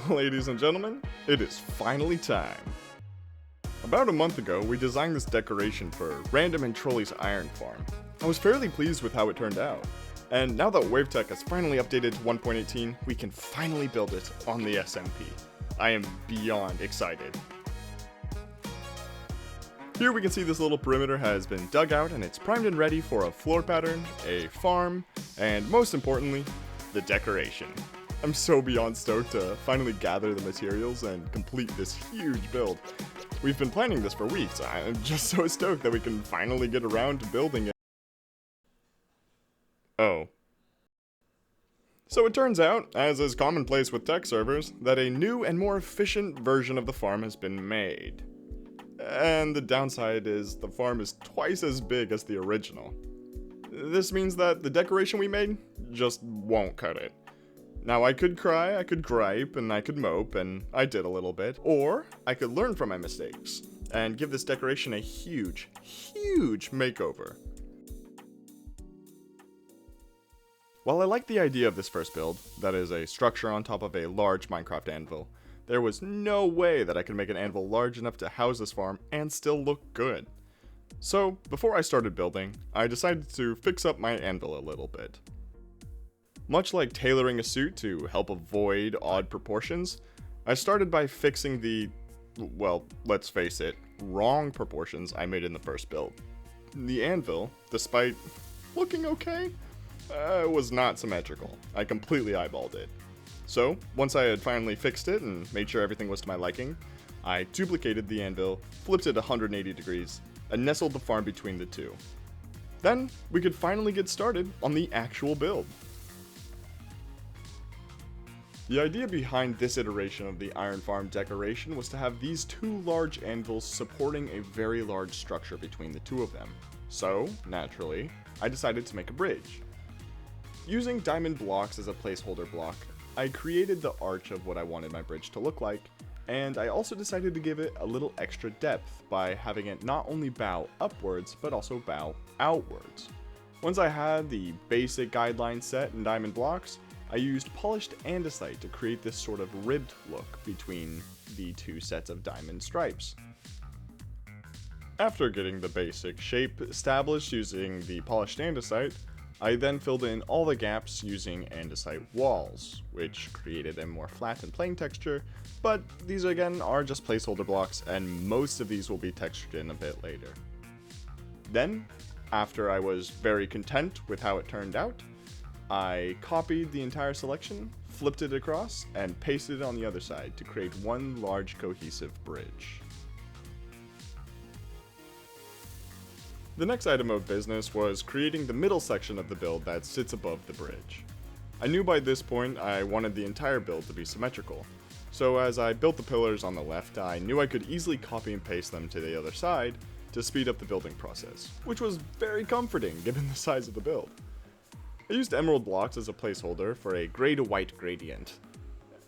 Ladies and gentlemen, it is finally time. About a month ago, we designed this decoration for Random and Trolley's iron farm. I was fairly pleased with how it turned out, and now that Wavetech has finally updated to 1.18, we can finally build it on the SMP. I am beyond excited. Here we can see this little perimeter has been dug out and it's primed and ready for a floor pattern, a farm, and most importantly, the decoration. I'm so beyond stoked to finally gather the materials and complete this huge build. We've been planning this for weeks. I'm just so stoked that we can finally get around to building it. Oh. So it turns out, as is commonplace with tech servers, that a new and more efficient version of the farm has been made. And the downside is the farm is twice as big as the original. This means that the decoration we made just won't cut it. Now I could cry, I could gripe, and I could mope, and I did a little bit. Or I could learn from my mistakes and give this decoration a huge, huge makeover. While I like the idea of this first build, that is a structure on top of a large Minecraft anvil, there was no way that I could make an anvil large enough to house this farm and still look good. So, before I started building, I decided to fix up my anvil a little bit. Much like tailoring a suit to help avoid odd proportions, I started by fixing the, well, let's face it, wrong proportions I made in the first build. The anvil, despite looking okay, was not symmetrical. I completely eyeballed it. So, once I had finally fixed it and made sure everything was to my liking, I duplicated the anvil, flipped it 180 degrees, and nestled the farm between the two. Then, we could finally get started on the actual build. The idea behind this iteration of the iron farm decoration was to have these two large anvils supporting a very large structure between the two of them. So, naturally, I decided to make a bridge. Using diamond blocks as a placeholder block, I created the arch of what I wanted my bridge to look like, and I also decided to give it a little extra depth by having it not only bow upwards, but also bow outwards. Once I had the basic guidelines set in diamond blocks, I used polished andesite to create this sort of ribbed look between the two sets of diamond stripes. After getting the basic shape established using the polished andesite, I then filled in all the gaps using andesite walls, which created a more flat and plain texture, but these again are just placeholder blocks and most of these will be textured in a bit later. Then, after I was very content with how it turned out, I copied the entire selection, flipped it across, and pasted it on the other side to create one large cohesive bridge. The next item of business was creating the middle section of the build that sits above the bridge. I knew by this point I wanted the entire build to be symmetrical, so as I built the pillars on the left, I knew I could easily copy and paste them to the other side to speed up the building process, which was very comforting given the size of the build. I used emerald blocks as a placeholder for a gray to white gradient.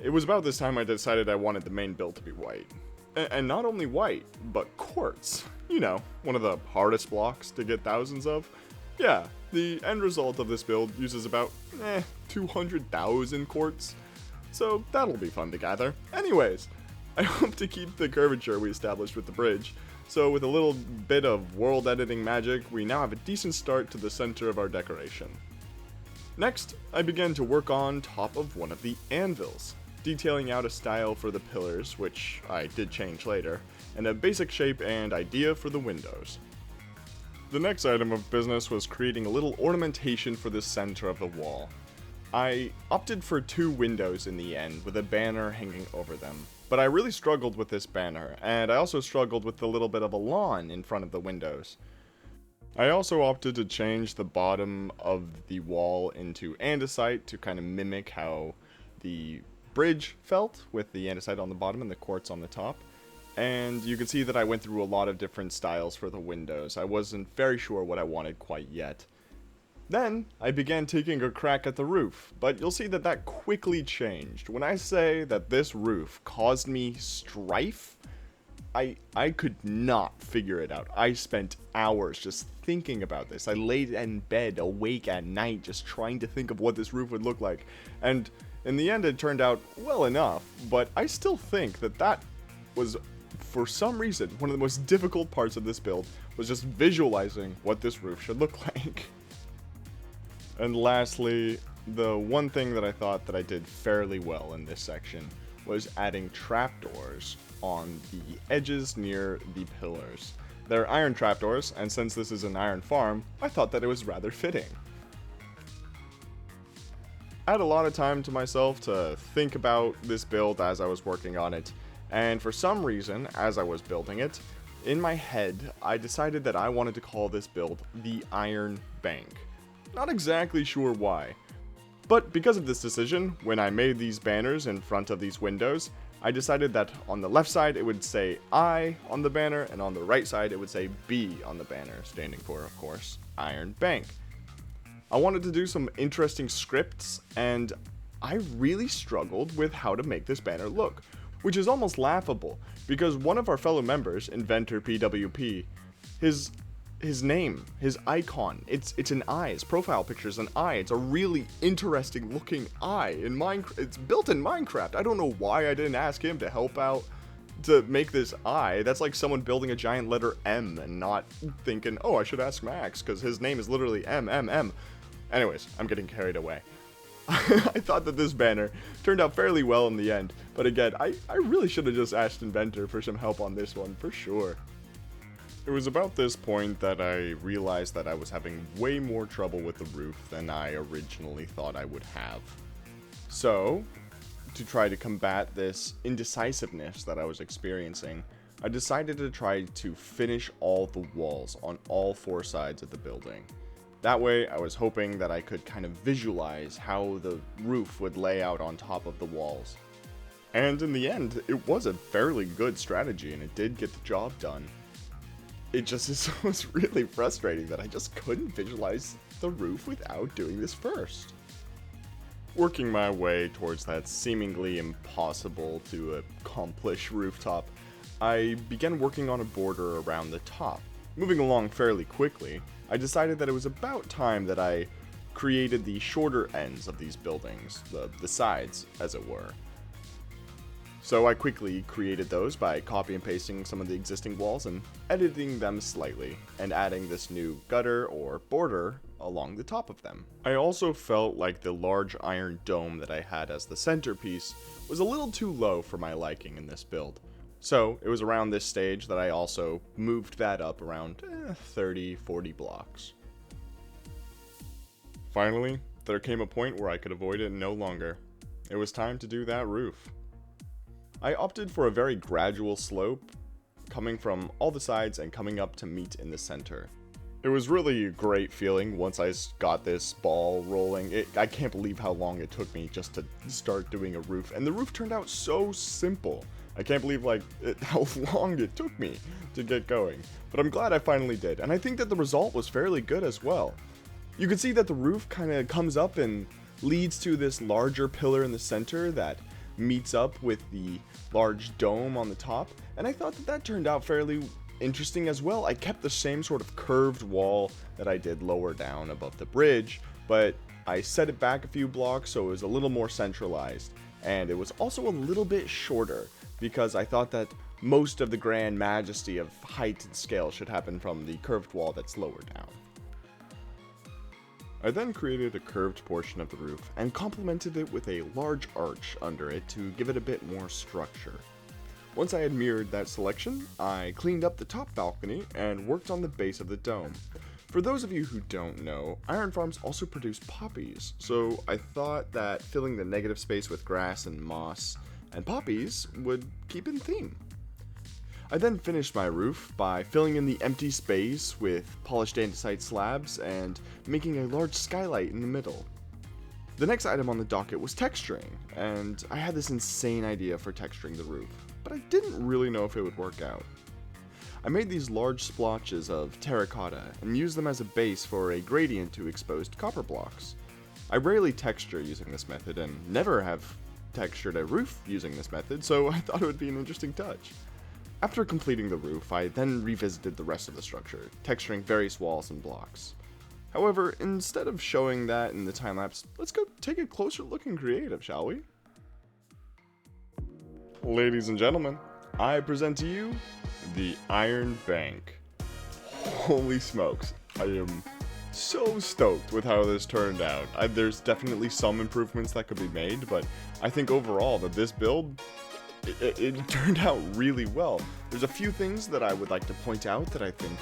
It was about this time I decided I wanted the main build to be white. And not only white, but quartz. You know, one of the hardest blocks to get thousands of. Yeah, the end result of this build uses about 200,000 quartz. So that'll be fun to gather. Anyways, I hope to keep the curvature we established with the bridge. So with a little bit of world editing magic, we now have a decent start to the center of our decoration. Next, I began to work on top of one of the anvils, detailing out a style for the pillars, which I did change later, and a basic shape and idea for the windows. The next item of business was creating a little ornamentation for the center of the wall. I opted for two windows in the end with a banner hanging over them, but I really struggled with this banner, and I also struggled with the little bit of a lawn in front of the windows. I also opted to change the bottom of the wall into andesite to kind of mimic how the bridge felt with the andesite on the bottom and the quartz on the top. And you can see that I went through a lot of different styles for the windows. I wasn't very sure what I wanted quite yet. Then, I began taking a crack at the roof, but you'll see that that quickly changed. When I say that this roof caused me strife, I could not figure it out. I spent hours just thinking about this. I laid in bed awake at night just trying to think of what this roof would look like. And In the end, it turned out well enough, but I still think that that was, for some reason, one of the most difficult parts of this build was just visualizing what this roof should look like. And lastly, the one thing that I thought that I did fairly well in this section was adding trapdoors on the edges near the pillars. They're iron trapdoors, and since this is an iron farm, I thought that it was rather fitting. I had a lot of time to myself to think about this build as I was working on it, and for some reason, as I was building it, in my head, I decided that I wanted to call this build the Iron Bank. Not exactly sure why, but because of this decision, when I made these banners in front of these windows, I decided that on the left side it would say I on the banner, and on the right side it would say B on the banner, standing for, of course, Iron Bank. I wanted to do some interesting scripts, and I really struggled with how to make this banner look, which is almost laughable, because one of our fellow members, Inventor PWP, his name, his icon, it's an eye, his profile picture is an eye. It's a really interesting looking eye in Minecraft. It's built in Minecraft. I don't know why I didn't ask him to help out to make this eye. That's like someone building a giant letter M and not thinking, oh, I should ask Max, because his name is literally M. Anyways, I'm getting carried away. I thought that this banner turned out fairly well in the end, but again, I really should have just asked Inventor for some help on this one, for sure. It was about this point that I realized that I was having way more trouble with the roof than I originally thought I would have. So, to try to combat this indecisiveness that I was experiencing, I decided to try to finish all the walls on all 4 sides of the building. That way, I was hoping that I could kind of visualize how the roof would lay out on top of the walls. And in the end, it was a fairly good strategy, and it did get the job done. It just was really frustrating that I just couldn't visualize the roof without doing this first. Working my way towards that seemingly impossible to accomplish rooftop, I began working on a border around the top. Moving along fairly quickly, I decided that it was about time that I created the shorter ends of these buildings, the sides, as it were. So I quickly created those by copy and pasting some of the existing walls and editing them slightly, and adding this new gutter or border along the top of them. I also felt like the large iron dome that I had as the centerpiece was a little too low for my liking in this build. So it was around this stage that I also moved that up around 30-40 blocks. Finally, there came a point where I could avoid it no longer. It was time to do that roof. I opted for a very gradual slope, coming from all the sides and coming up to meet in the center. It was really a great feeling once I got this ball rolling. I can't believe how long it took me just to start doing a roof, and the roof turned out so simple. I can't believe how long it took me to get going, but I'm glad I finally did, and I think that the result was fairly good as well. You can see that the roof kind of comes up and leads to this larger pillar in the center that meets up with the large dome on the top, and I thought that that turned out fairly interesting as well. I kept the same sort of curved wall that I did lower down above the bridge, but I set it back a few blocks so it was a little more centralized, and it was also a little bit shorter, because I thought that most of the grand majesty of height and scale should happen from the curved wall that's lower down. I then created a curved portion of the roof and complemented it with a large arch under it to give it a bit more structure. Once I had mirrored that selection, I cleaned up the top balcony and worked on the base of the dome. For those of you who don't know, iron farms also produce poppies, so I thought that filling the negative space with grass and moss and poppies would keep in theme. I then finished my roof by filling in the empty space with polished andesite slabs and making a large skylight in the middle. The next item on the docket was texturing, and I had this insane idea for texturing the roof, but I didn't really know if it would work out. I made these large splotches of terracotta and used them as a base for a gradient to exposed copper blocks. I rarely texture using this method and never have textured a roof using this method, so I thought it would be an interesting touch. After completing the roof, I then revisited the rest of the structure, texturing various walls and blocks. However, instead of showing that in the time-lapse, let's go take a closer look in creative, shall we? Ladies and gentlemen, I present to you the Iron Bank. Holy smokes, I am so stoked with how this turned out. There's definitely some improvements that could be made, but I think overall that this build, it turned out really well. There's a few things that I would like to point out that I think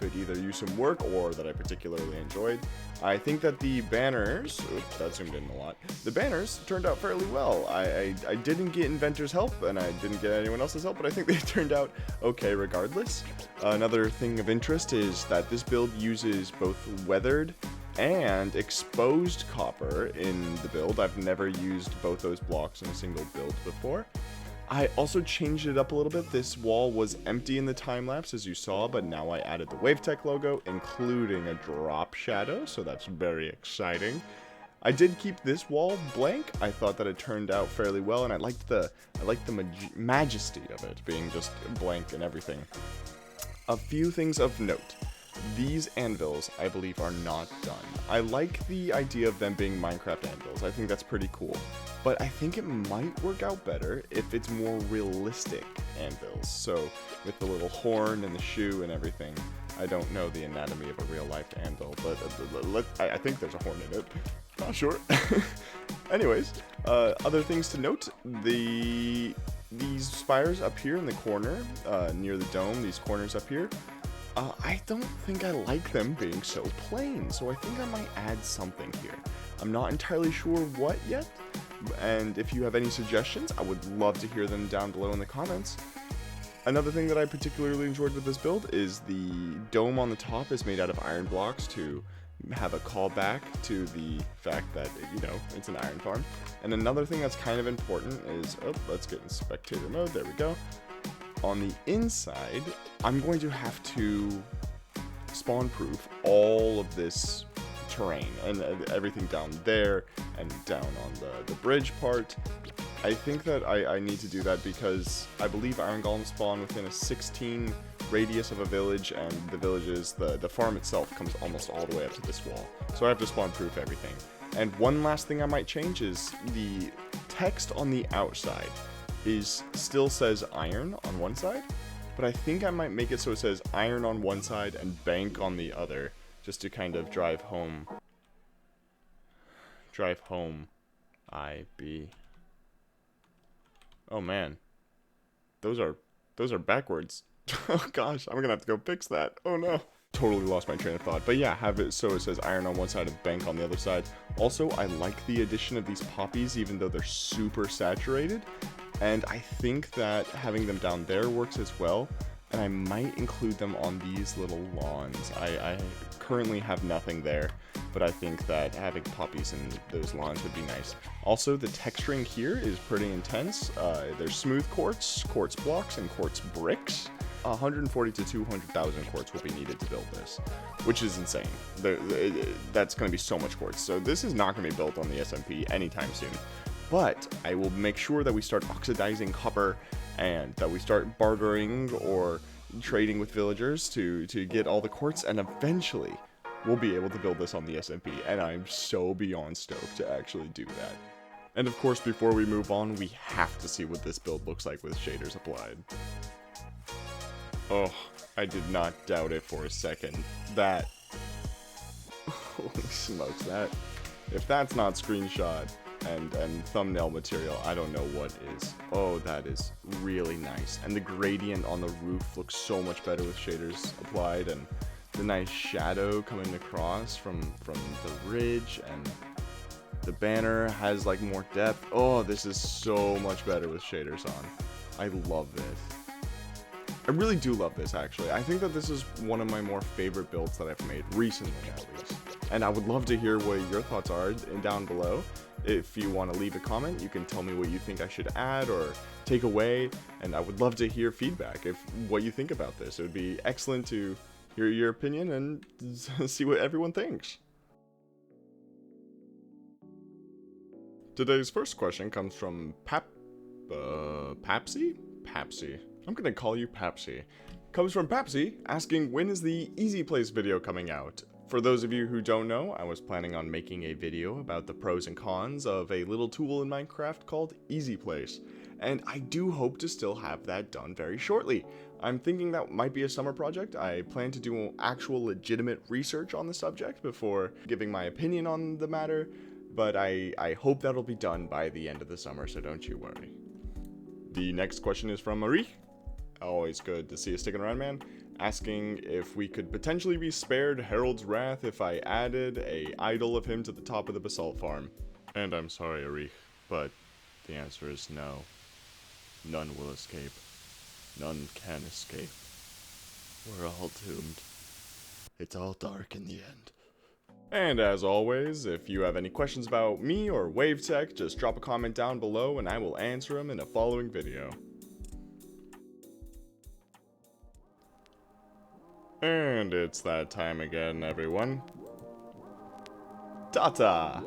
could either use some work or that I particularly enjoyed. I think that the banners, oops, that zoomed in a lot, the banners turned out fairly well. I didn't get Inventor's help, and I didn't get anyone else's help, but I think they turned out okay regardless. Another thing of interest is that this build uses both weathered and exposed copper in the build. I've never used both those blocks in a single build before. I also changed it up a little bit. This wall was empty in the time-lapse, as you saw, but now I added the Wavetech logo, including a drop shadow, so that's very exciting. I did keep this wall blank. I thought that it turned out fairly well, and I liked the majesty of it being just blank and everything. A few things of note. These anvils, I believe, are not done. I like the idea of them being Minecraft anvils. I think that's pretty cool. But I think it might work out better if it's more realistic anvils. So, with the little horn and the shoe and everything. I don't know the anatomy of a real-life anvil, but I think there's a horn in it. Not sure. Anyways, other things to note. These spires up here in the corner, near the dome, these corners up here, I don't think I like them being so plain, so I think I might add something here. I'm not entirely sure what yet, and if you have any suggestions, I would love to hear them down below in the comments. Another thing that I particularly enjoyed with this build is the dome on the top is made out of iron blocks to have a callback to the fact that, you know, it's an iron farm. And another thing that's kind of important is, let's get in spectator mode, there we go. On the inside, I'm going to have to spawn proof all of this terrain and everything down there and down on the bridge part. I think that I need to do that because I believe iron golems spawn within a 16 radius of a village, and the villages, the farm itself comes almost all the way up to this wall. So I have to spawn proof everything. And one last thing I might change is the text on the outside still says iron on one side, but I think I might make it so it says iron on one side and bank on the other, just to kind of drive home IB. Oh man, those are backwards. Oh gosh, I'm gonna have to go fix that. Oh no. Totally lost my train of thought. But yeah, have it so it says iron on one side and bank on the other side. Also, I like the addition of these poppies, even though they're super saturated. And I think that having them down there works as well. And I might include them on these little lawns. I currently have nothing there, but I think that having poppies in those lawns would be nice. Also, the texturing here is pretty intense. There's smooth quartz blocks, and quartz bricks. 140 to 200,000 quartz will be needed to build this, which is insane. That's going to be so much quartz. So this is not going to be built on the SMP anytime soon. But I will make sure that we start oxidizing copper and that we start bartering or trading with villagers to get all the quartz, and eventually we'll be able to build this on the SMP, and I'm so beyond stoked to actually do that. And of course, before we move on, we have to see what this build looks like with shaders applied. Oh, I did not doubt it for a second. That, holy smokes, if that's not screenshot and thumbnail material, I don't know what is. Oh, that is really nice. And the gradient on the roof looks so much better with shaders applied, and the nice shadow coming across from the ridge, and the banner has like more depth. Oh, this is so much better with shaders on. I love this. I really do love this, actually. I think that this is one of my more favorite builds that I've made recently, at least. And I would love to hear what your thoughts are down below. If you want to leave a comment, you can tell me what you think I should add or take away, and I would love to hear feedback what you think about this. It would be excellent to hear your opinion and see what everyone thinks. Today's first question comes from Papsy? Papsy. I'm gonna call you Papsy. Comes from Papsy asking, when is the Easy Place video coming out? For those of you who don't know, I was planning on making a video about the pros and cons of a little tool in Minecraft called Easy Place, and I do hope to still have that done very shortly. I'm thinking that might be a summer project. I plan to do actual legitimate research on the subject before giving my opinion on the matter, but I hope that'll be done by the end of the summer, so don't you worry. The next question is from Marie. Always good to see you sticking around, man. Asking if we could potentially be spared Harold's wrath if I added a idol of him to the top of the basalt farm. And I'm sorry, Arich, but the answer is no. None will escape. None can escape. We're all doomed. It's all dark in the end. And as always, if you have any questions about me or Wavetech, just drop a comment down below and I will answer them in a following video. And it's that time again, everyone. Ta-ta!